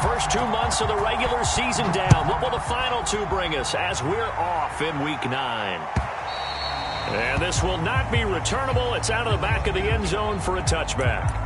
First 2 months of the regular season down. What will the final two bring us as we're off in Week 9? And this will not be returnable. It's out of the back of the end zone for a touchback.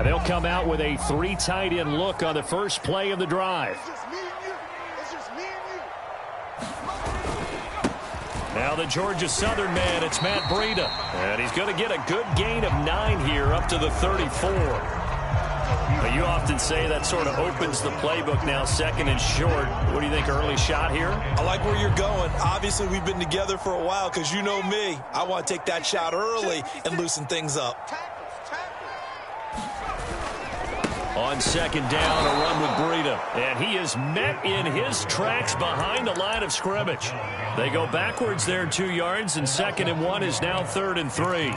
They'll come out with a 3 tight end look on the first play of the drive. Now the Georgia Southern man, it's Matt Breida. And he's going to get a good gain of 9 here up to the 34. But you often say that sort of opens the playbook now, second and short. What do you think, early shot here? I like where you're going. Obviously, we've been together for a while because you know me. I want to take that shot early and loosen things up. On second down, a run with Breida. And he is met in his tracks behind the line of scrimmage. They go backwards there 2 yards, and 2nd and 1 is now 3rd and 3.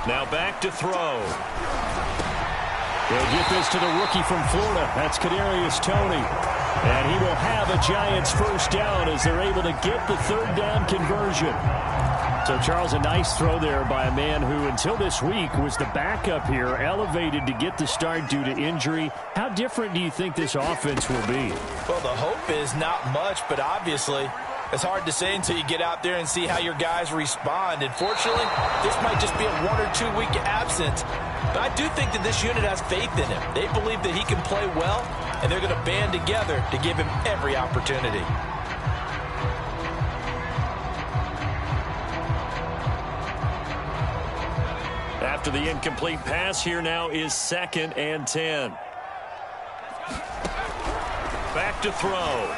Now back to throw. They'll get this to the rookie from Florida. That's Kadarius Toney. And he will have a Giants first down as they're able to get the 3rd down conversion. So, Charles, a nice throw there by a man who, until this week, was the backup here, elevated to get the start due to injury. How different do you think this offense will be? Well, the hope is not much, but obviously it's hard to say until you get out there and see how your guys respond. And fortunately, this might just be a 1 or 2 week absence. But I do think that this unit has faith in him. They believe that he can play well, and they're going to band together to give him every opportunity. After the incomplete pass, here now is 2nd and 10. Back to throw.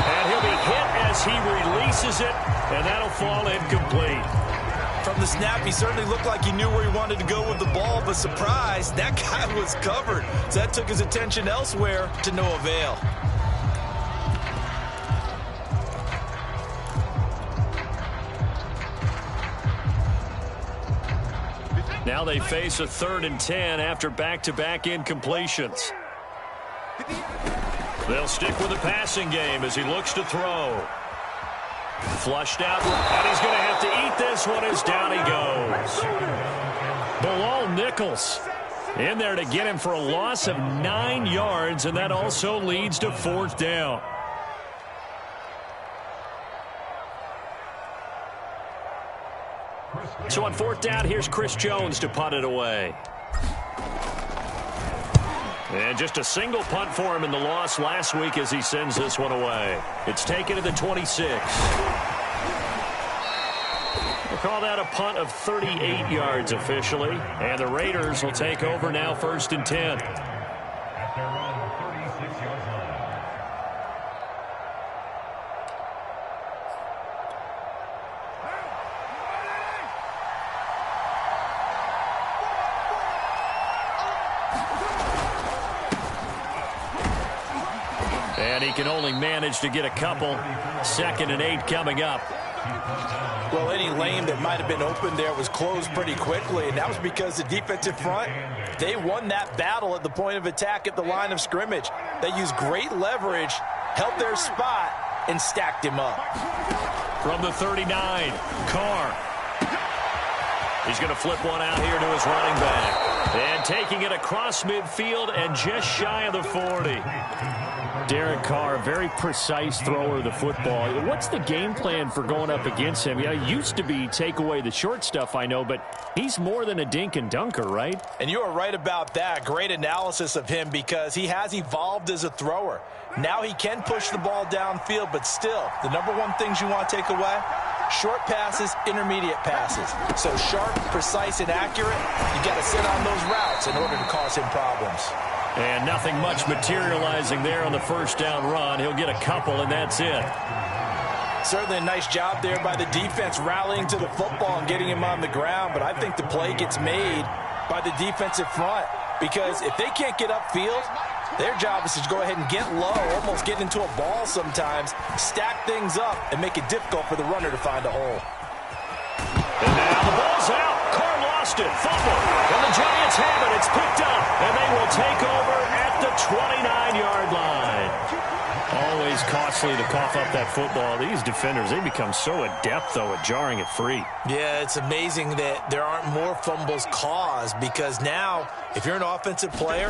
And he'll be hit as he releases it, and that'll fall incomplete. From the snap, he certainly looked like he knew where he wanted to go with the ball, but surprise, that guy was covered. So that took his attention elsewhere to no avail. Now they face a 3rd and 10 after back-to-back incompletions. They'll stick with the passing game as he looks to throw. Flushed out, and he's going to have to eat this one as down he goes. Bilal Nichols in there to get him for a loss of 9 yards, and that also leads to 4th down. So on 4th down, here's Chris Jones to punt it away. And just a single punt for him in the loss last week as he sends this one away. It's taken to the 26. We'll call that a punt of 38 yards officially. And the Raiders will take over now 1st and 10. And he can only manage to get a couple. 2nd and 8 coming up. Well, any lane that might have been open there was closed pretty quickly, and that was because the defensive front, they won that battle at the point of attack at the line of scrimmage. They used great leverage, held their spot, and stacked him up. From the 39, Carr. He's going to flip one out here to his running back. And taking it across midfield and just shy of the 40. Derek Carr, very precise thrower of the football. What's the game plan for going up against him? Yeah, he used to be take away the short stuff, I know, but he's more than a dink and dunker, right? And you are right about that. Great analysis of him because he has evolved as a thrower. Now he can push the ball downfield, but still, the number one things you want to take away, short passes, intermediate passes. So sharp, precise, and accurate, you got to sit on those routes in order to cause him problems. And nothing much materializing there on the first down run. He'll get a couple, and that's it. Certainly a nice job there by the defense rallying to the football and getting him on the ground. But I think the play gets made by the defensive front, because if they can't get upfield, their job is to go ahead and get low, almost get into a ball sometimes, stack things up, and make it difficult for the runner to find a hole. And now the ball's out. Carr lost it. Fumble. And the Giants have it. It's picked up. And they will take over at the 29-yard line. Always costly to cough up that football. These defenders, they become so adept, though, at jarring it free. Yeah, it's amazing that there aren't more fumbles caused, because now, if you're an offensive player,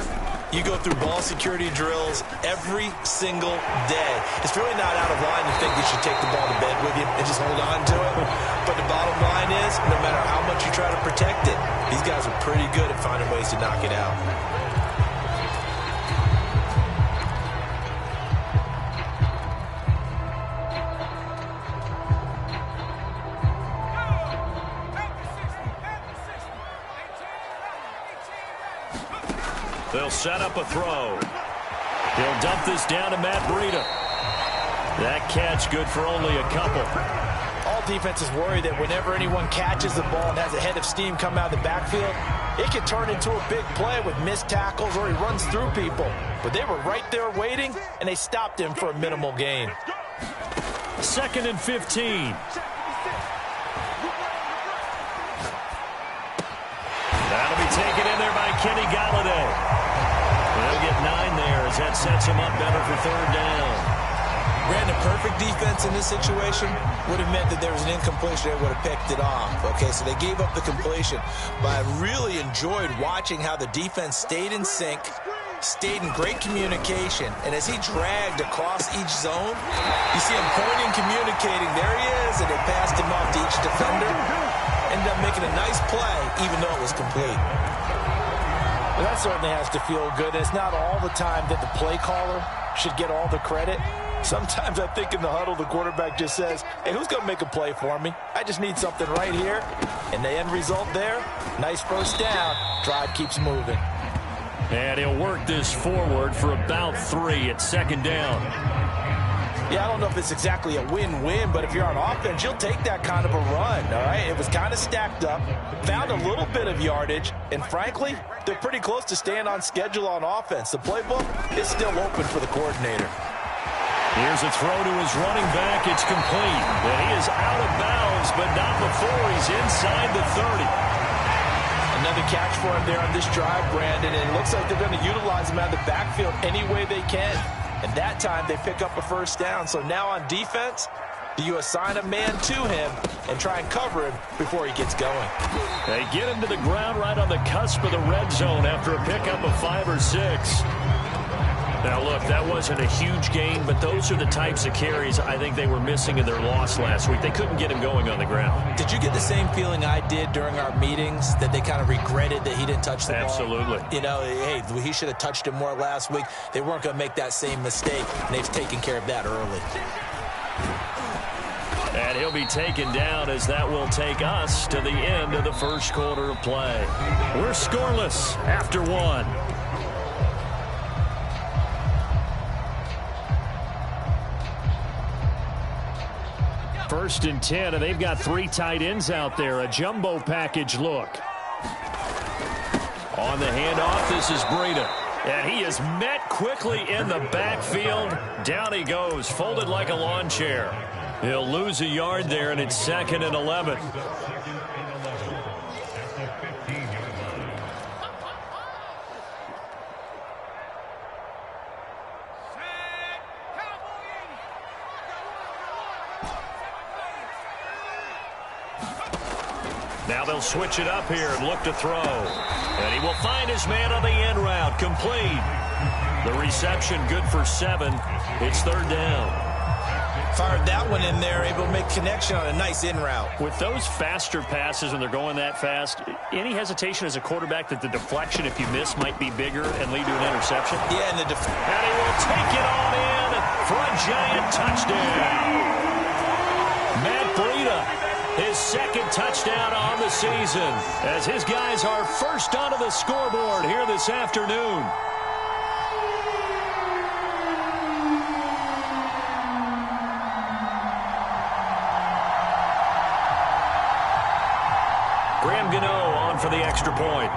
you go through ball security drills every single day. It's really not out of line to think you should take the ball to bed with you and just hold on to it. But the bottom line is, no matter how much you try to protect it, these guys are pretty good at finding ways to knock it out. They'll set up a throw. He'll dump this down to Matt Breida. That catch good for only a couple. All defenses worry that whenever anyone catches the ball and has a head of steam come out of the backfield, it can turn into a big play with missed tackles or he runs through people. But they were right there waiting, and they stopped him for a minimal gain. 2nd and 15. That'll be taken in there by Kenny Golladay. They'll get 9 there as that sets him up better for 3rd down. Brandon, perfect defense in this situation would have meant that there was an incompletion. They would have picked it off. Okay, so they gave up the completion. But I really enjoyed watching how the defense stayed in sync, stayed in great communication, and as he dragged across each zone, you see him pointing, communicating. There he is, and they passed him off to each defender. Ended up making a nice play, even though it was complete. Well, that certainly has to feel good. It's not all the time that the play caller should get all the credit. Sometimes I think in the huddle, the quarterback just says, hey, who's going to make a play for me? I just need something right here. And the end result there, nice first down. Drive keeps moving. And he'll work this forward for about 3 at 2nd down. Yeah, I don't know if it's exactly a win-win, but if you're on offense, you'll take that kind of a run, all right? It was kind of stacked up, found a little bit of yardage, and frankly, they're pretty close to staying on schedule on offense. The playbook is still open for the coordinator. Here's a throw to his running back. It's complete. And he is out of bounds, but not before he's inside the 30. Another catch for him there on this drive, Brandon, and it looks like they're going to utilize him out of the backfield any way they can. And that time they pick up a first down. So now on defense, do you assign a man to him and try and cover him before he gets going? They get him to the ground right on the cusp of the red zone after a pickup of 5 or 6. Now, look, that wasn't a huge gain, but those are the types of carries I think they were missing in their loss last week. They couldn't get him going on the ground. Did you get the same feeling I did during our meetings, that they kind of regretted that he didn't touch the ball? Absolutely. You know, hey, he should have touched it more last week. They weren't going to make that same mistake, and they've taken care of that early. And he'll be taken down as that will take us to the end of the first quarter of play. We're scoreless after 1. First and 10, and they've got 3 tight ends out there. A jumbo package look. On the handoff, this is Breida. And he is met quickly in the backfield. Down he goes, folded like a lawn chair. He'll lose a yard there, and it's 2nd and 11. Now they'll switch it up here and look to throw. And he will find his man on the end route. Complete. The reception good for 7. It's 3rd down. Fired that one in there, able to make connection on a nice in route. With those faster passes when they're going that fast, any hesitation as a quarterback that the deflection, if you miss, might be bigger and lead to an interception? Yeah, and and he will take it on in for a giant touchdown. Matt Breida, his 2nd touchdown on the season, as his guys are first onto the scoreboard here this afternoon. Graham Gano on for the extra point.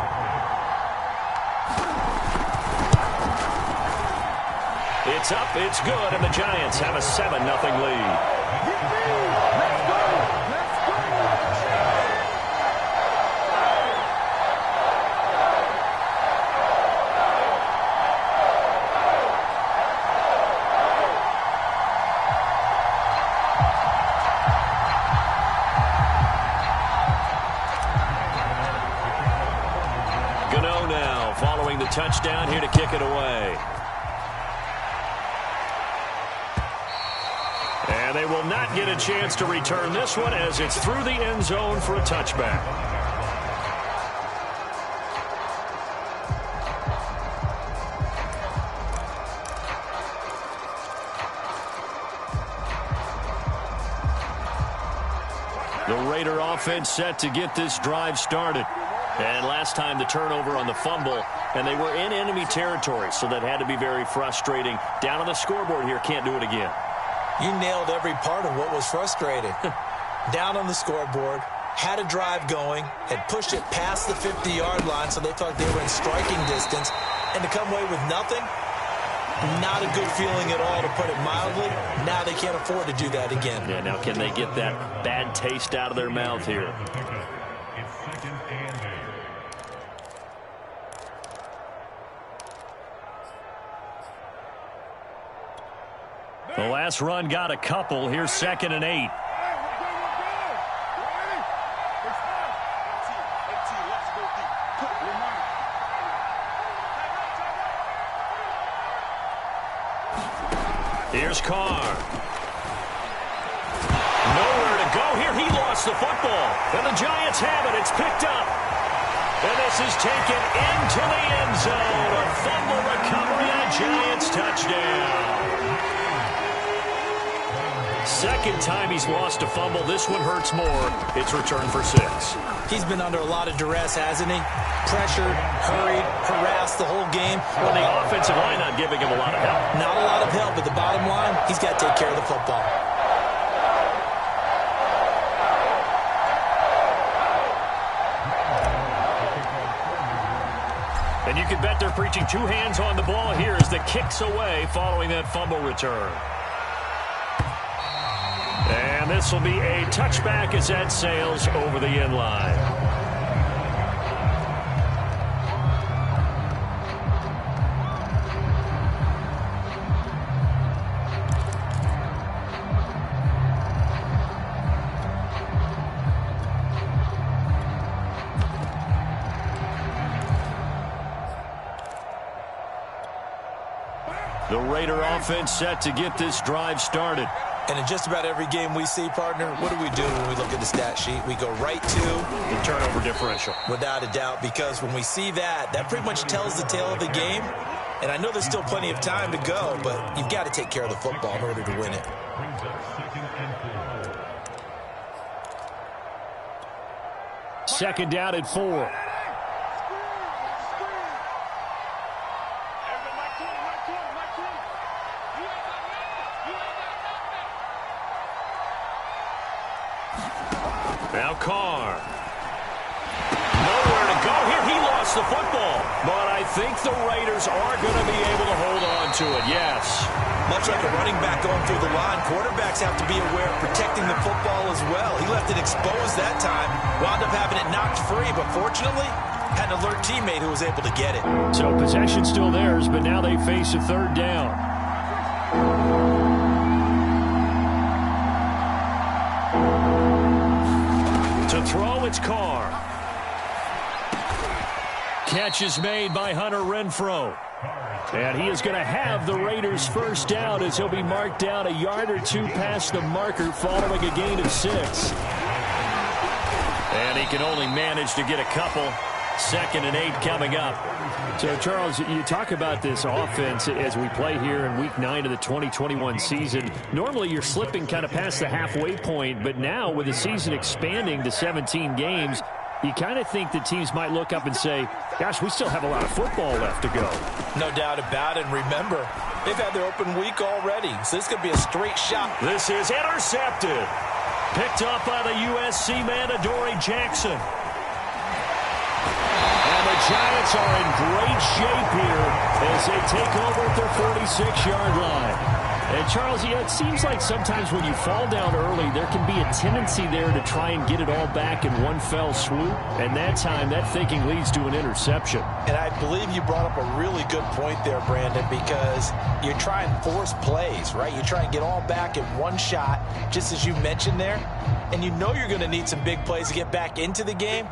It's up, it's good, and the Giants have a 7-0 lead. Gano now following the touchdown here to kick it away. And they will not get a chance to return this one as it's through the end zone for a touchback. The Raider offense set to get this drive started. And last time the turnover on the fumble, and they were in enemy territory, so that had to be very frustrating. Down on the scoreboard here, can't do it again. You nailed every part of what was frustrating. Down on the scoreboard, had a drive going, had pushed it past the 50-yard line, so they thought they were in striking distance, and to come away with nothing, not a good feeling at all, to put it mildly. Now they can't afford to do that again. Yeah, now can they get that bad taste out of their mouth here? The last run got a couple. Here's 2nd and 8. Here's Carr. Nowhere to go here. He lost the football. And the Giants have it. It's picked up. And this is taken into the end zone. A fumble recovery and a Giants touchdown. Second time he's lost a fumble. This one hurts more. It's returned for 6. He's been under a lot of duress, hasn't he? Pressured, hurried, harassed the whole game. Well, the offensive line not giving him a lot of help. Not a lot of help, but the bottom line, he's got to take care of the football. And you can bet they're preaching 2 hands on the ball here as the kick's away following that fumble return. And this will be a touchback as that sails over the end line. The Raider offense set to get this drive started. And in just about every game we see, partner, what do we do when we look at the stat sheet? We go right to the turnover differential. Without a doubt, because when we see that, that pretty much tells the tale of the game. And I know there's still plenty of time to go, but you've got to take care of the football in order to win it. Second down at 4. Now Carr. Nowhere to go here. He lost the football. But I think the Raiders are going to be able to hold on to it, yes. Much like a running back going through the line, quarterbacks have to be aware of protecting the football as well. He left it exposed that time, wound up having it knocked free, but fortunately, had an alert teammate who was able to get it. So possession still theirs, but now they face a 3rd down. To throw, it's Carr. Catch is made by Hunter Renfrow. And he is going to have the Raiders' first down as he'll be marked down a yard or 2 past the marker following a gain of 6. And he can only manage to get a couple. 2nd and 8 coming up. So, Charles, you talk about this offense as we play here in Week 9 of the 2021 season. Normally, you're slipping kind of past the halfway point, but now with the season expanding to 17 games, you kind of think that teams might look up and say, gosh, we still have a lot of football left to go. No doubt about it. And remember, they've had their open week already, so this could be a straight shot. This is intercepted. Picked up by the USC man, Adoree Jackson. Giants are in great shape here as they take over at their 46-yard line. And, Charles, it seems like sometimes when you fall down early, there can be a tendency there to try and get it all back in one fell swoop. And that time, that thinking leads to an interception. And I believe you brought up a really good point there, Brandon, because you try and force plays, right? You try and get all back in one shot, just as you mentioned there. And you know you're going to need some big plays to get back into the game.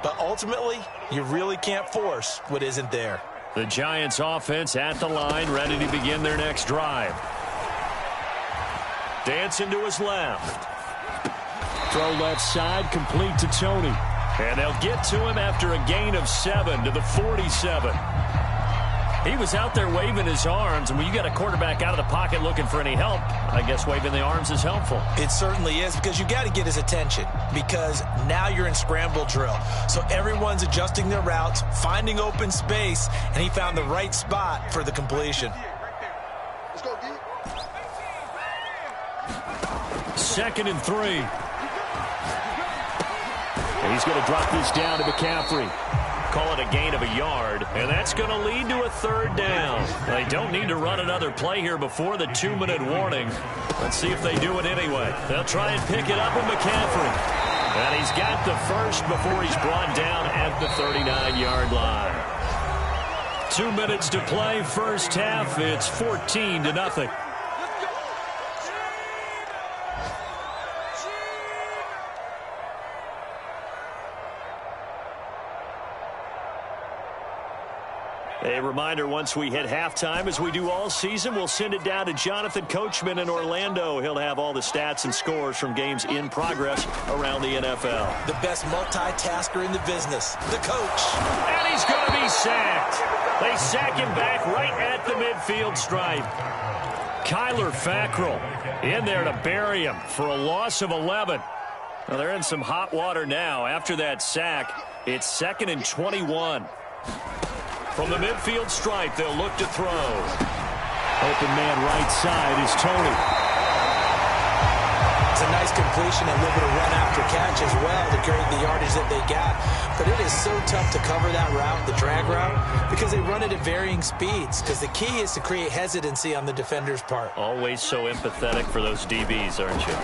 But ultimately, you really can't force what isn't there. The Giants offense at the line, ready to begin their next drive. Dancing to his left. Throw left side, complete to Tony. And they'll get to him after a gain of 7 to the 47. He was out there waving his arms, and when you got a quarterback out of the pocket looking for any help, I guess waving the arms is helpful. It certainly is, because you got to get his attention, because now you're in scramble drill. So everyone's adjusting their routes, finding open space, and he found the right spot for the completion. Let's go, D. 2nd and 3. And he's going to drop this down to McCaffrey. Call it a gain of a yard, and that's going to lead to a 3rd down. They don't need to run another play here before the 2-minute warning. Let's see if they do it anyway. They'll try and pick it up with McCaffrey. And he's got the first before he's brought down at the 39-yard line. 2 minutes to play, first half. It's 14-0. A reminder, once we hit halftime, as we do all season, we'll send it down to Jonathan Coachman in Orlando. He'll have all the stats and scores from games in progress around the NFL. The best multitasker in the business, the coach. And he's going to be sacked. They sack him back right at the midfield stripe. Kyler Fackrell in there to bury him for a loss of 11. Well, they're in some hot water now. After that sack, it's 2nd and 21. From the midfield stripe, they'll look to throw. Open man right side is Tony. It's a nice completion, a little bit of run after catch as well to create the yardage that they got. But it is so tough to cover that route, the drag route, because they run it at varying speeds. Because the key is to create hesitancy on the defender's part. Always so empathetic for those DBs, aren't you?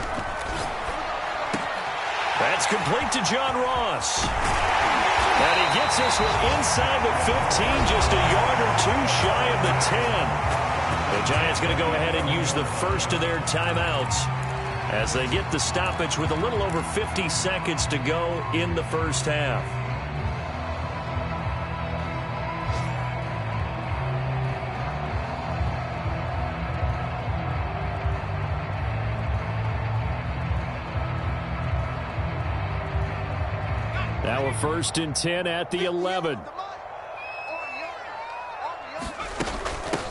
That's complete to John Ross. And he gets this one inside the 15, just a yard or two shy of the 10. The Giants going to go ahead and use the first of their timeouts as they get the stoppage with a little over 50 seconds to go in the first half. Now a 1st and 10 at the 11.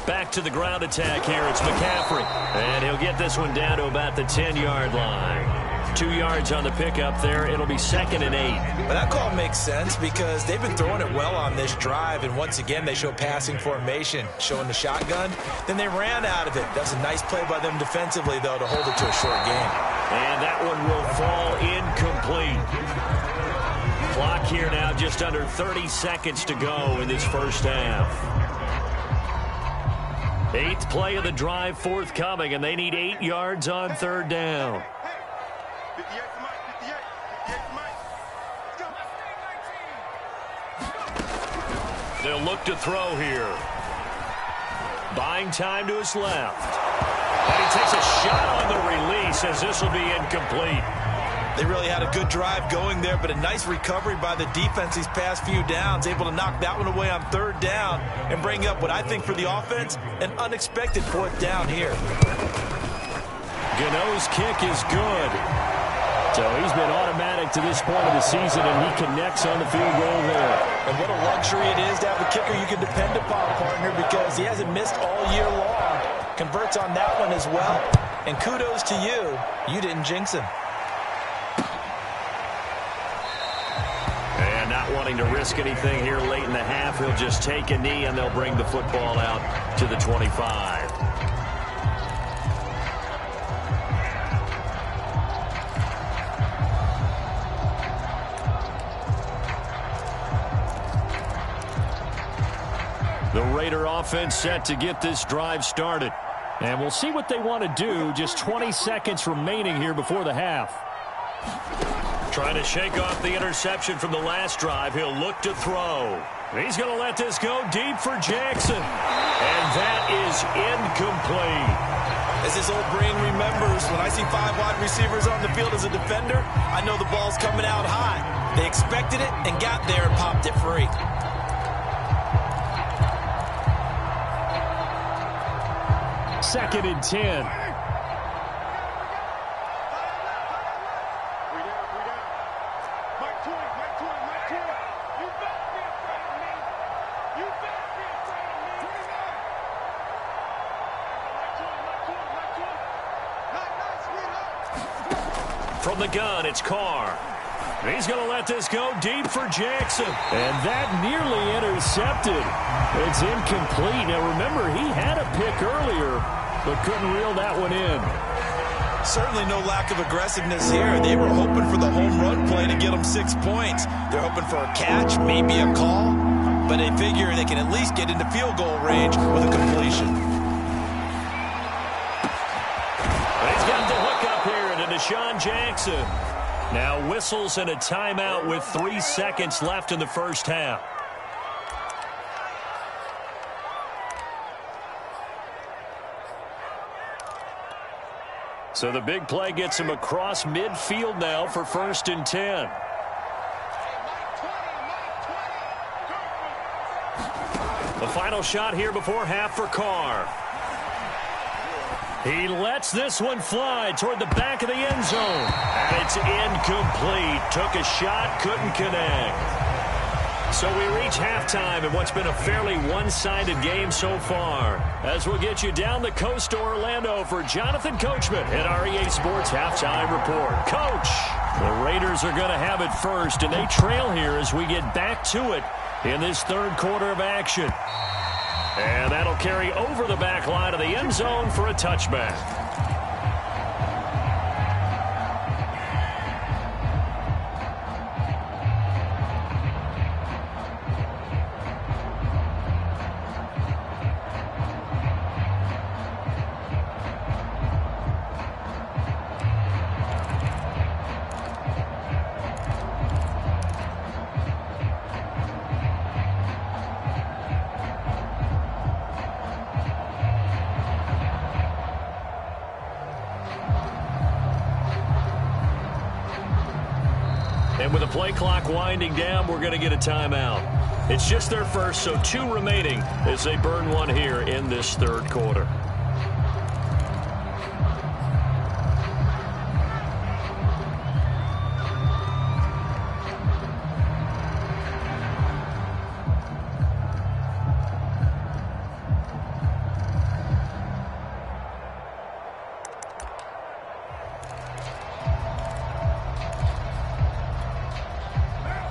Back to the ground attack here. It's McCaffrey. And he'll get this one down to about the 10-yard line. 2 yards on the pickup there. It'll be 2nd and 8. But that call makes sense because they've been throwing it well on this drive. And once again, they show passing formation, showing the shotgun. Then they ran out of it. That's a nice play by them defensively, though, to hold it to a short game. And that one will fall incomplete. Clock here now, just under 30 seconds to go in this first half. 8th play of the drive forthcoming, and they need 8 yards on 3rd down. They'll look to throw here. Buying time to his left. And he takes a shot on the release as this will be incomplete. They really had a good drive going there, but a nice recovery by the defense these past few downs, able to knock that one away on 3rd down and bring up what I think for the offense, an unexpected 4th down here. Gano's kick is good. So he's been automatic to this point of the season, and he connects on the field goal there. And what a luxury it is to have a kicker you can depend upon, partner, because he hasn't missed all year long. Converts on that one as well. And kudos to you. You didn't jinx him. And not wanting to risk anything here late in the half, he'll just take a knee, and they'll bring the football out to the 25. The Raider offense set to get this drive started. And we'll see what they want to do. Just 20 seconds remaining here before the half. Trying to shake off the interception from the last drive. He'll look to throw. He's going to let this go deep for Jackson. And that is incomplete. As his old brain remembers, when I see 5 wide receivers on the field as a defender, I know the ball's coming out high. They expected it and got there and popped it free. Second and 10. From the gun, it's Carr. He's going to let this go deep for Jackson. And that nearly intercepted. It's incomplete. Now, remember, he had a pick earlier, but couldn't reel that one in. Certainly no lack of aggressiveness here. They were hoping for the home run play to get them 6 points. They're hoping for a catch, maybe a call, but they figure they can at least get into field goal range with a completion. He's got the hook up here to Deshaun Jackson. Now whistles and a timeout with 3 seconds left in the first half. So the big play gets him across midfield now for 1st and 10. The final shot here before half for Carr. He lets this one fly toward the back of the end zone. And it's incomplete. Took a shot, couldn't connect. So we reach halftime in what's been a fairly one-sided game so far. As we'll get you down the coast to Orlando for Jonathan Coachman at our EA Sports Halftime Report. Coach, the Raiders are going to have it first, and they trail here as we get back to it in this third quarter of action. And that'll carry over the back line of the end zone for a touchback. And with the play clock winding down, we're going to get a timeout. It's just their first, so 2 remaining as they burn one here in this third quarter.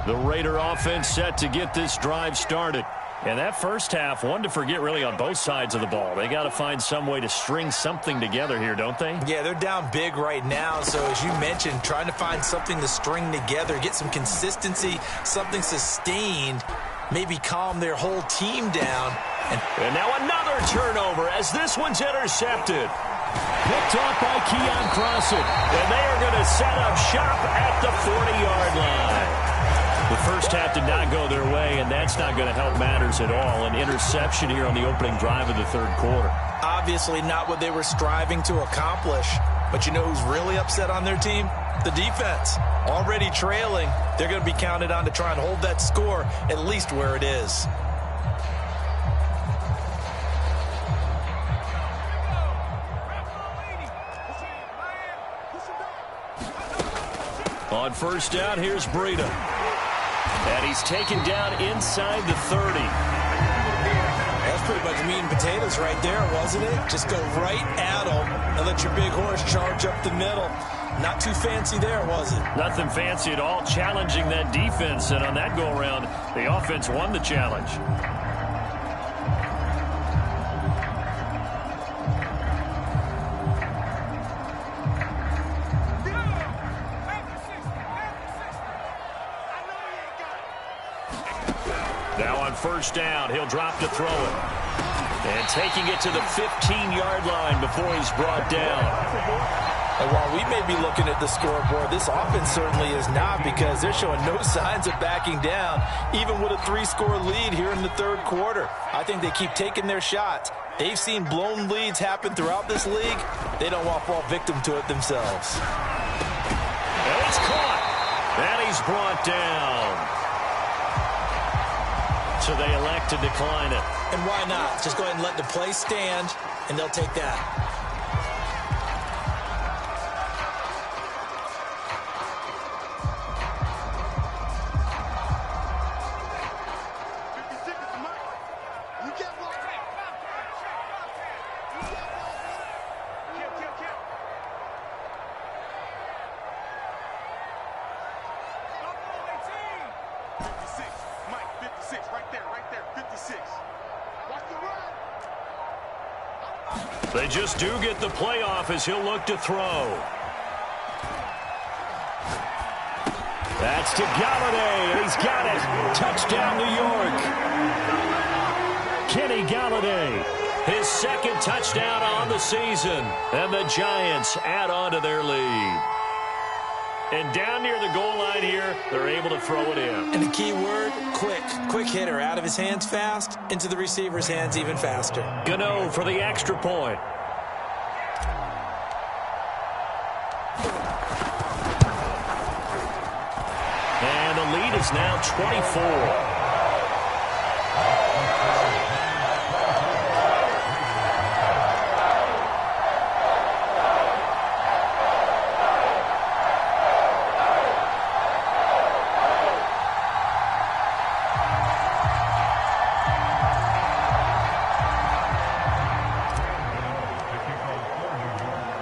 The Raider offense set to get this drive started. And that first half, one to forget really on both sides of the ball. They got to find some way to string something together here, don't they? Yeah, they're down big right now. So as you mentioned, trying to find something to string together, get some consistency, something sustained, maybe calm their whole team down. And now another turnover as this one's intercepted. Picked off by Keon Crossen. And they are going to set up shop at the 40-yard line. The first half did not go their way, and that's not going to help matters at all. An interception here on the opening drive of the third quarter. Obviously not what they were striving to accomplish. But you know who's really upset on their team? The defense. Already trailing. They're going to be counted on to try and hold that score at least where it is. On first down, here's Breida. And he's taken down inside the 30. That's pretty much meat and potatoes right there, wasn't it? Just go right at them and let your big horse charge up the middle. Not too fancy there, was it? Nothing fancy at all, challenging that defense. And on that go-around, the offense won the challenge. Now on first down, he'll drop to throw it. And taking it to the 15-yard line before he's brought down. And while we may be looking at the scoreboard, this offense certainly is not, because they're showing no signs of backing down, even with a 3-score lead here in the third quarter. I think they keep taking their shots. They've seen blown leads happen throughout this league. They don't want to fall victim to it themselves. And it's caught. And he's brought down. So they elect to decline it. And why not? Just go ahead and let the play stand, and they'll take that. They just do get the playoff as he'll look to throw. That's to Galladay, and he's got it. Touchdown, New York. Kenny Galladay, his second touchdown on the season. And the Giants add on to their lead. And down near the goal line here, they're able to throw it in. And the key word, quick. Quick hitter, out of his hands fast, into the receiver's hands even faster. Gano for the extra point. And the lead is now 24.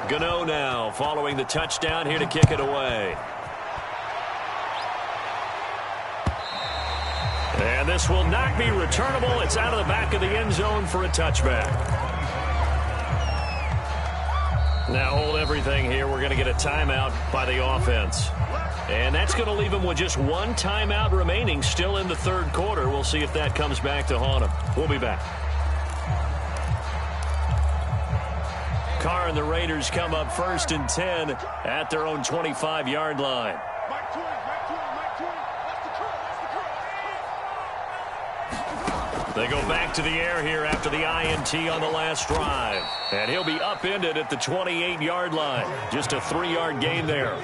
Gano now following the touchdown here to kick it away. And this will not be returnable. It's out of the back of the end zone for a touchback. Now hold everything here. We're going to get a timeout by the offense. And that's going to leave them with just one timeout remaining still in the third quarter. We'll see if that comes back to haunt them. We'll be back. Carr and the Raiders come up 1st and 10 at their own 25-yard line. They go back to the air here after the INT on the last drive. And he'll be upended at the 28-yard line. Just a 3-yard gain there.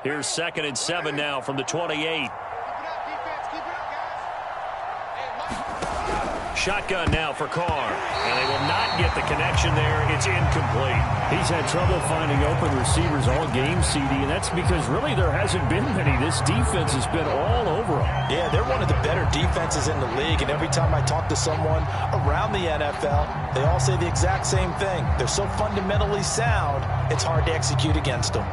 Here's 2nd and 7 now from the 28. Shotgun now for Carr. And they will not get the connection there. It's incomplete. He's had trouble finding open receivers all game, CD, and that's because really there hasn't been many. This defense has been all over them. Yeah, they're one of the better defenses in the league, and every time I talk to someone around the NFL, they all say the exact same thing. They're so fundamentally sound, it's hard to execute against them.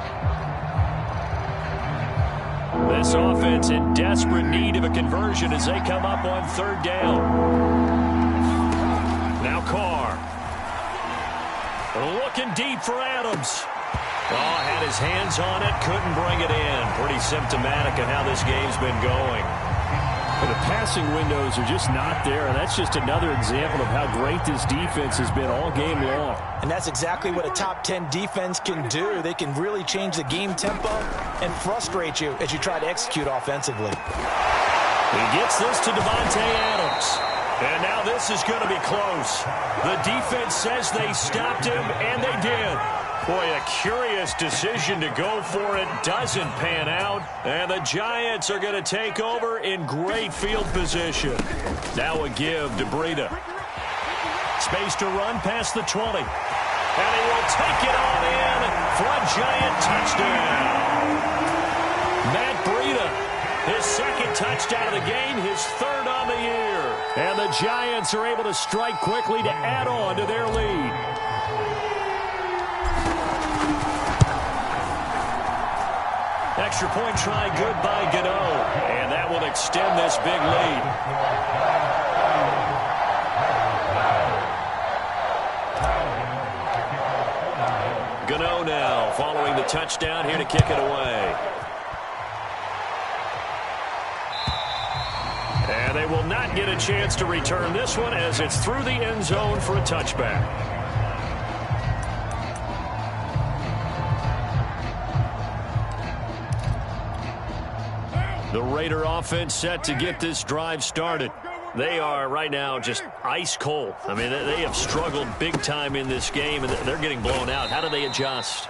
This offense in desperate need of a conversion as they come up on 3rd down. Now Carr. Looking deep for Adams. Oh, had his hands on it, couldn't bring it in. Pretty symptomatic of how this game's been going. But the passing windows are just not there, and that's just another example of how great this defense has been all game long. And that's exactly what a top 10 defense can do. They can really change the game tempo and frustrate you as you try to execute offensively. He gets this to Davante Adams. And now this is going to be close. The defense says they stopped him, and they did. Boy, a curious decision to go for it. Doesn't pan out. And the Giants are going to take over in great field position. Now a give to Breida. Space to run past the 20. And he will take it on in for a Giant touchdown. Matt Breida, his second touchdown of the game, his 3rd on the year. And the Giants are able to strike quickly to add on to their lead. Extra point try good by Gano. And that will extend this big lead. a touchdown here to kick it away. And they will not get a chance to return this one as it's through the end zone for a touchback. The Raider offense set to get this drive started. They are right now just ice cold. I mean, they have struggled big time in this game, and they're getting blown out. How do they adjust?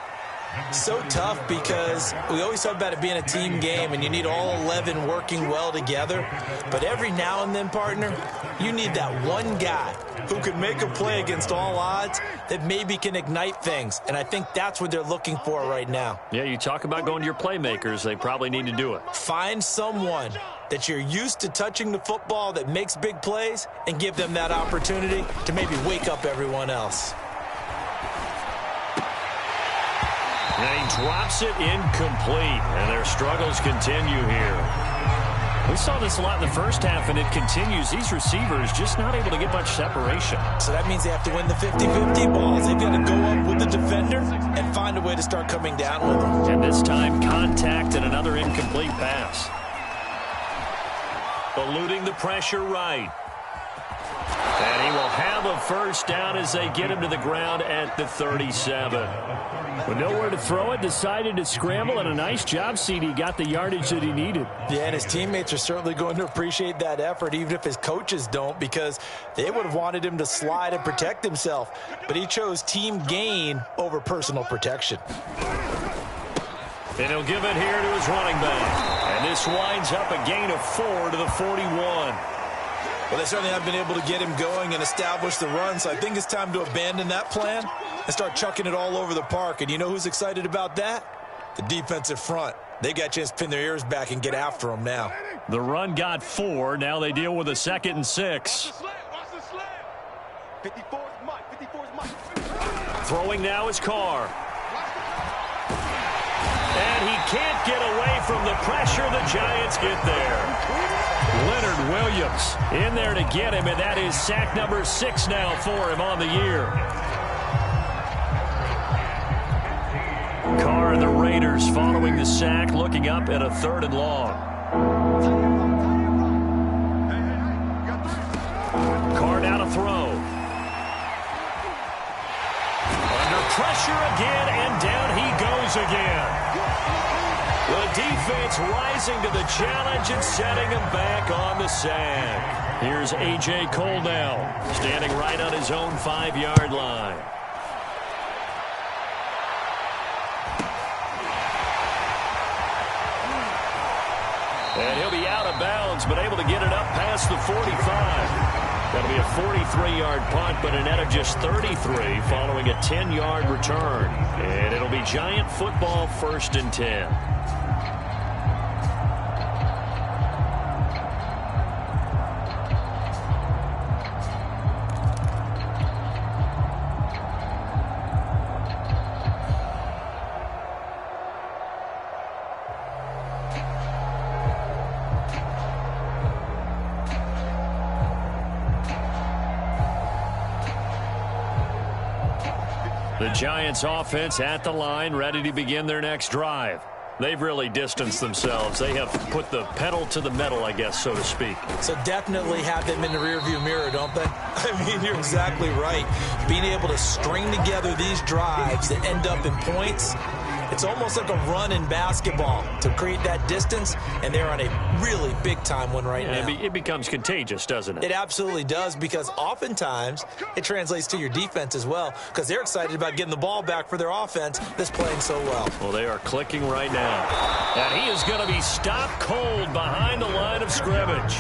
So tough because we always talk about it being a team game and you need all 11 working well together. But every now and then, partner, you need that one guy who can make a play against all odds that maybe can ignite things. And I think that's what they're looking for right now. Yeah, you talk about going to your playmakers. They probably need to do it. Find someone that you're used to touching the football that makes big plays and give them that opportunity to maybe wake up everyone else. And he drops it incomplete, and their struggles continue here. We saw this a lot in the first half, and it continues. These receivers just not able to get much separation. So that means they have to win the 50-50 balls. They've got to go up with the defender and find a way to start coming down with them. And this time, contact and another incomplete pass. Eluding the pressure right. And he will have a first down as they get him to the ground at the 37. With nowhere to throw it, decided to scramble, and a nice job, CD. Got the yardage that he needed. Yeah, and his teammates are certainly going to appreciate that effort, even if his coaches don't, because they would have wanted him to slide and protect himself. But he chose team gain over personal protection. And he'll give it here to his running back. And this winds up a gain of 4 to the 41. Well, they certainly have been able to get him going and establish the run, so I think it's time to abandon that plan and start chucking it all over the park. And you know who's excited about that? The defensive front. They got a chance to pin their ears back and get after him now. The run got 4. Now they deal with a 2nd and 6. Throwing now is Carr. And he can't get away from the pressure. The Giants get there. Leonard Williams in there to get him, and that is sack number 6 now for him on the year. Carr and the Raiders following the sack, looking up at a 3rd and long. Carr now to throw. Under pressure again, and down he goes again. The defense rising to the challenge and setting him back on the sack. Here's A.J. Cole now, standing right on his own 5-yard line. And he'll be out of bounds, but able to get it up past the 45. That'll be a 43-yard punt, but a net of just 33 following a 10-yard return. And it'll be Giant football 1st and 10. The Giants offense at the line, ready to begin their next drive. They've really distanced themselves. They have put the pedal to the metal, I guess, so to speak. So definitely have them in the rearview mirror, don't they? I mean, you're exactly right. Being able to string together these drives that end up in points, it's almost like a run in basketball to create that distance, and they're on a really big-time one right now. It becomes contagious, doesn't it? It absolutely does, because oftentimes it translates to your defense as well, because they're excited about getting the ball back for their offense that's playing so well. Well, they are clicking right now. And he is going to be stopped cold behind the line of scrimmage.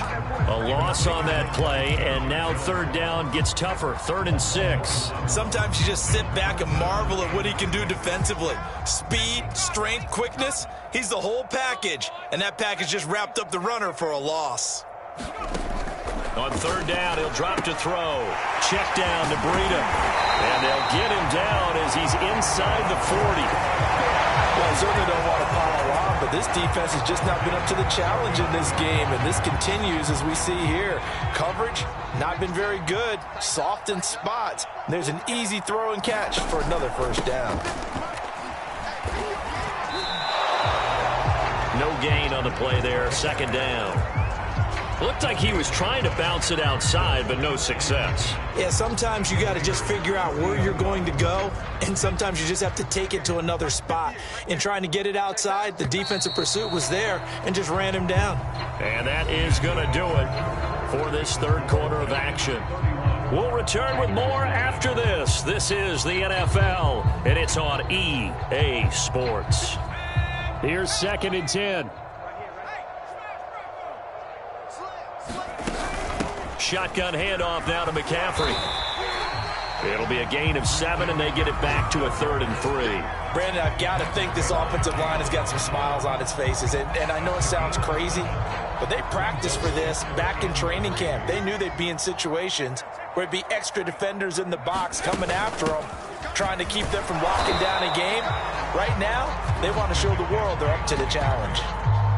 A loss on that play, and now 3rd down gets tougher, 3rd and 6. Sometimes you just sit back and marvel at what he can do defensively. Speed, strength, quickness, he's the whole package. And that package just wrapped up the runner for a loss. On 3rd down, he'll drop to throw. Check down to Breida. And they'll get him down as he's inside the 40. Well, I certainly don't want to pile on, but this defense has just not been up to the challenge in this game, and this continues as we see here. Coverage, not been very good. Soft in spots. There's an easy throw and catch for another 1st down. gain on the play there, second down. Looked like he was trying to bounce it outside, but no success. Yeah, sometimes you got to just figure out where you're going to go, and sometimes you just have to take it to another spot. In trying to get it outside, the defensive pursuit was there and just ran him down. And that is going to do it for this third quarter of action. We'll return with more after this. This is the NFL, and it's on EA Sports. Here's 2nd and 10. Shotgun handoff now to McCaffrey. It'll be a gain of 7, and they get it back to a 3rd and 3. Brandon, I've got to think this offensive line has got some smiles on its faces. And I know it sounds crazy, but they practiced for this back in training camp. They knew they'd be in situations where it'd be extra defenders in the box coming after them, trying to keep them from locking down a game. Right now, they want to show the world they're up to the challenge.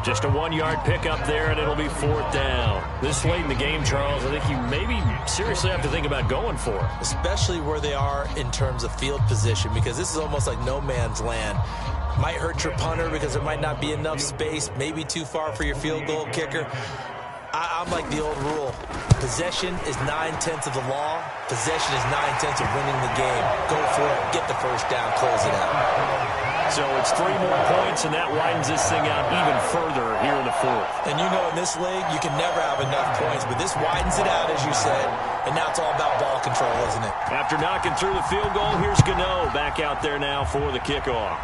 Just a 1-yard pickup there, and it'll be 4th down. This late in the game, Charles, I think you maybe seriously have to think about going for it. Especially where they are in terms of field position, because this is almost like no man's land. Might hurt your punter because there might not be enough space, maybe too far for your field goal kicker. I'm like the old rule. Possession is 9/10 of the law. Possession is 9/10 of winning the game. Go for it. Get the first down. Close it out. So it's 3 more points, and that widens this thing out even further here in the 4th. And you know in this league, you can never have enough points, but this widens it out, as you said, and now it's all about ball control, isn't it? After knocking through the field goal, here's Gano back out there now for the kickoff.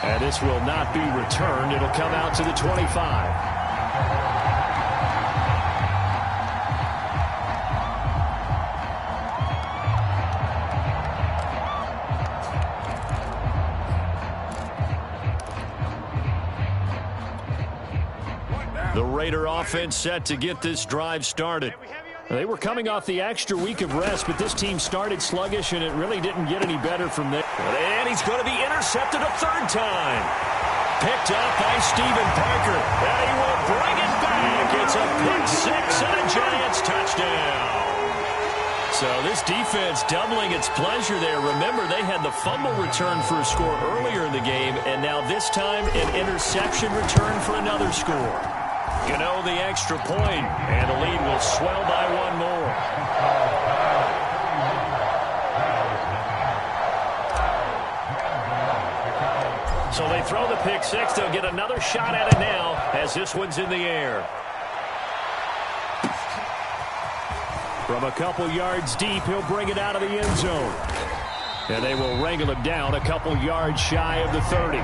And this will not be returned. It'll come out to the 25. The Raider offense set to get this drive started. They were coming off the extra week of rest, but this team started sluggish, and it really didn't get any better from there. And he's going to be intercepted a 3rd time. Picked up by Stephen Parker, and he will bring it back. It's a pick 6 and a Giants touchdown. So this defense doubling its pleasure there. Remember, they had the fumble return for a score earlier in the game, and now this time an interception return for another score. Gano the extra point, and the lead will swell by 1 more. So they throw the pick 6. They'll get another shot at it now as this one's in the air. From a couple yards deep, he'll bring it out of the end zone. And they will wrangle him down a couple yards shy of the 30.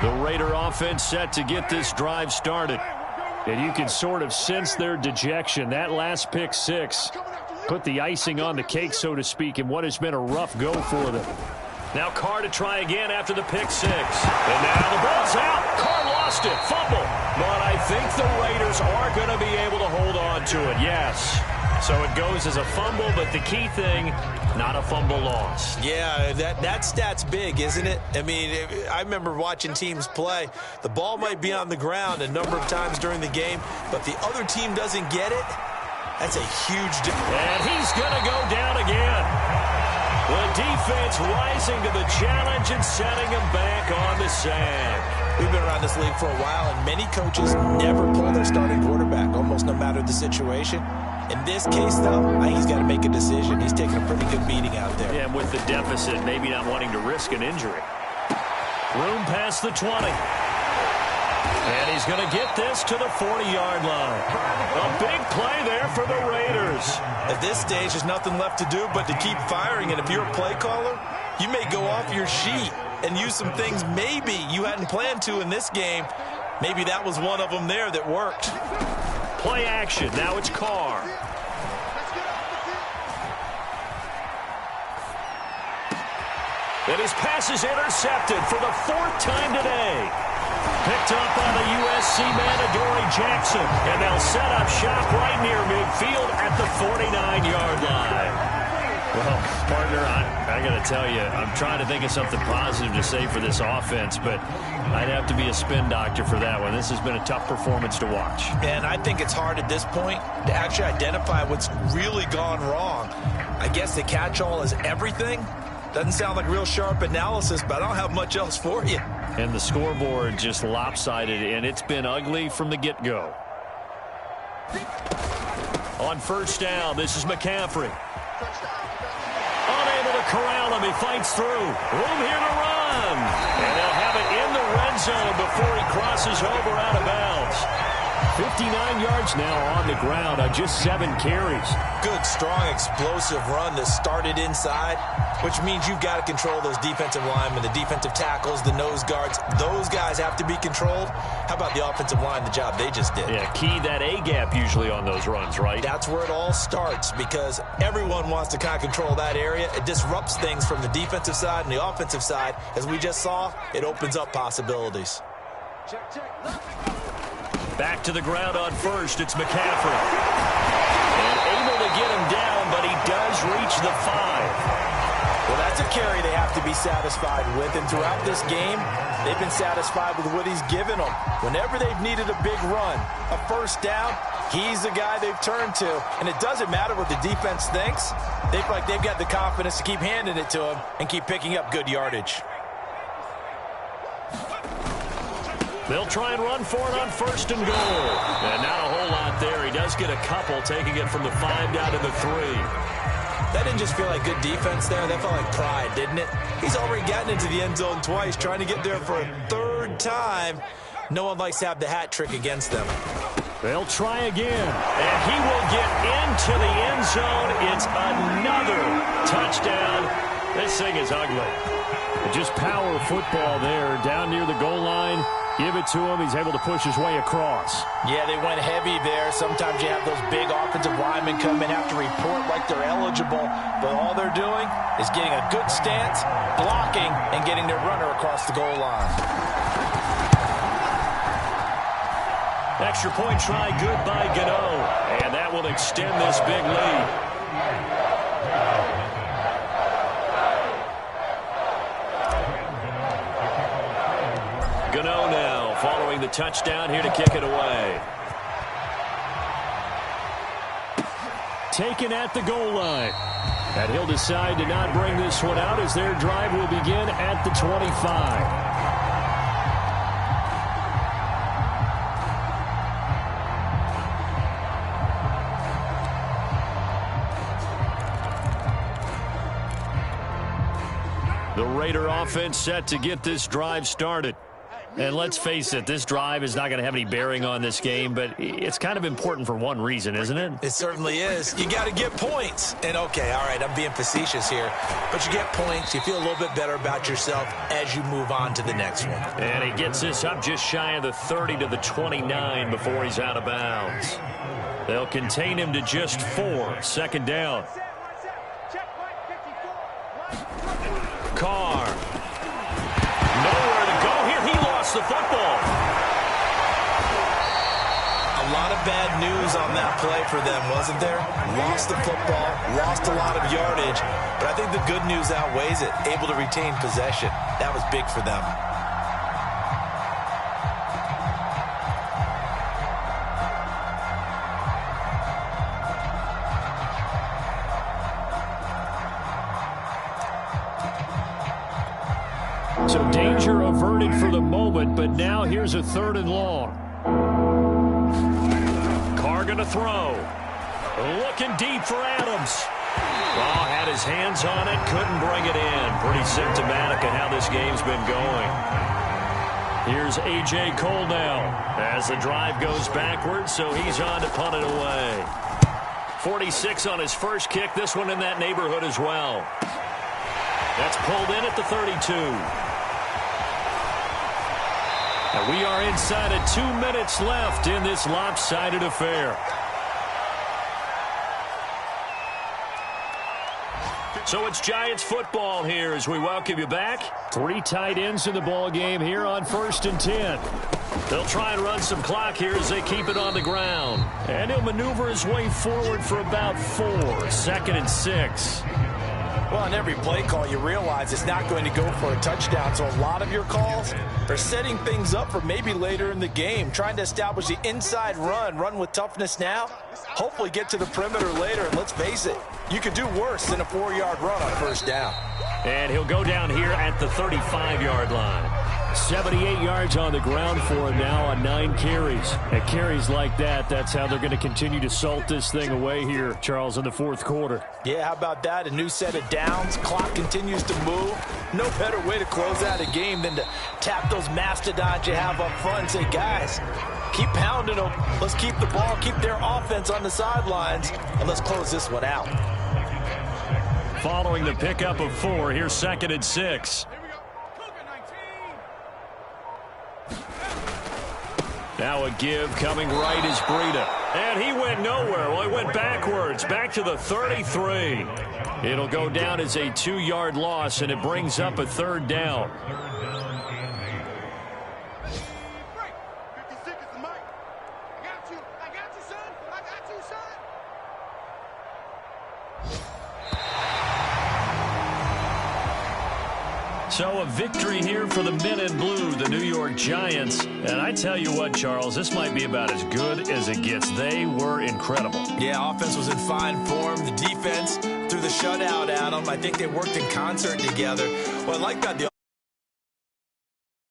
The Raider offense set to get this drive started. And you can sort of sense their dejection. That last pick 6 put the icing on the cake, so to speak, in what has been a rough go for them. Now Carr to try again after the pick 6. And now the ball's out. Carr lost it. Fumble. But I think the Raiders are going to be able to hold on to it. Yes. So it goes as a fumble, but the key thing, not a fumble loss. Yeah, that stat's big, isn't it? I mean, I remember watching teams play. The ball might be on the ground a number of times during the game, but the other team doesn't get it. That's a huge difference. And he's going to go down again. The defense rising to the challenge and setting him back on the sand. We've been around this league for a while, and many coaches never pull their starting quarterback, almost no matter the situation. In this case, though, I think he's got to make a decision. He's taking a pretty good beating out there. Yeah, and with the deficit, maybe not wanting to risk an injury. Room past the 20. And he's going to get this to the 40-yard line. A big play there for the Raiders. At this stage, there's nothing left to do but to keep firing. And if you're a play caller, you may go off your sheet and use some things maybe you hadn't planned to in this game. Maybe that was one of them there that worked. Play action. Now it's Carr. And his pass is intercepted for the 4th time today. Picked up by the USC man, Adoree Jackson. And they'll set up shop right near midfield at the 49-yard line. Well, partner, I got to tell you, I'm trying to think of something positive to say for this offense, but I'd have to be a spin doctor for that one. This has been a tough performance to watch. And I think it's hard at this point to actually identify what's really gone wrong. I guess the catch-all is everything. Doesn't sound like real sharp analysis, but I don't have much else for you. And the scoreboard just lopsided, and it's been ugly from the get-go. On first down, this is McCaffrey. Unable to corral him. He fights through. Room here to run. And they'll have it in the red zone before he crosses over out of bounds. 59 yards now on the ground on just 7 carries. Good, strong, explosive run that started inside, which means you've got to control those defensive linemen, the defensive tackles, the nose guards. Those guys have to be controlled. How about the offensive line, the job they just did? Yeah, key that A-gap usually on those runs, right? That's where it all starts because everyone wants to kind of control that area. It disrupts things from the defensive side and the offensive side. As we just saw, it opens up possibilities. Back to the ground on first. It's McCaffrey. And able to get him down, but he does reach the 5. Well, that's a carry they have to be satisfied with. And throughout this game, they've been satisfied with what he's given them. Whenever they've needed a big run, a first down, he's the guy they've turned to. And it doesn't matter what the defense thinks. They feel like they've got the confidence to keep handing it to him and keep picking up good yardage. They'll try and run for it on first and goal. And not a whole lot there. He does get a couple, taking it from the 5 down to the 3. That didn't just feel like good defense there. That felt like pride, didn't it? He's already gotten into the end zone twice, trying to get there for a 3rd time. No one likes to have the hat trick against them. They'll try again. And he will get into the end zone. It's another touchdown. This thing is ugly. Just power football there. Down near the goal line. Give it to him. He's able to push his way across. Yeah, they went heavy there. Sometimes you have those big offensive linemen come in, have to report like they're eligible. But all they're doing is getting a good stance, blocking, and getting their runner across the goal line. Extra point try good by Gano. And that will extend this big lead. Gano now following the touchdown here to kick it away. Taken at the goal line. And he'll decide to not bring this one out as their drive will begin at the 25. The Raider offense set to get this drive started. And let's face it, this drive is not going to have any bearing on this game, but it's kind of important for one reason, isn't it? It certainly is. You got to get points. And, okay, all right, I'm being facetious here. But you get points. You feel a little bit better about yourself as you move on to the next one. And he gets this up just shy of the 30 to the 29 before he's out of bounds. They'll contain him to just 4. 2nd down. Carr. Nowhere to go here. He lost the football. A lot of bad news on that play for them, wasn't there? Lost the football, lost a lot of yardage, but I think the good news outweighs it. Able to retain possession. That was big for them. So danger averted for the moment, but now here's a 3rd and long. Carr going to throw. Looking deep for Adams. Oh, had his hands on it, couldn't bring it in. Pretty symptomatic of how this game's been going. Here's A.J. Cole now as the drive goes backwards, so he's on to punt it away. 46 on his first kick, this one in that neighborhood as well. That's pulled in at the 32. And we are inside of 2 minutes left in this lopsided affair. So it's Giants football here as we welcome you back. 3 tight ends in the ball game here on 1st and 10. They'll try and run some clock here as they keep it on the ground. And he'll maneuver his way forward for about 4. 2nd and 6. Well, on every play call, you realize it's not going to go for a touchdown, so a lot of your calls are setting things up for maybe later in the game, trying to establish the inside run with toughness now, hopefully get to the perimeter later, and let's face it, you could do worse than a 4-yard run on first down. And he'll go down here at the 35-yard line. 78 yards on the ground for him now on 9 carries. At carries like that, that's how they're going to continue to salt this thing away here, Charles, in the fourth quarter. Yeah, how about that? A new set of downs. Clock continues to move. No better way to close out a game than to tap those mastodons you have up front and say, guys, keep pounding them. Let's keep the ball, keep their offense on the sidelines, and let's close this one out. Following the pickup of 4, here's 2nd and 6. Now a give coming right is Breida. And he went nowhere. Well, he went backwards, back to the 33. It'll go down as a 2-yard loss, and it brings up a 3rd down. 56 is the mic. I got you, son. I got you, son. So a victory here for the men in blue, the New York Giants. And I tell you what, Charles, this might be about as good as it gets. They were incredible. Yeah, offense was in fine form. The defense threw the shutout at them. I think they worked in concert together. What I like about the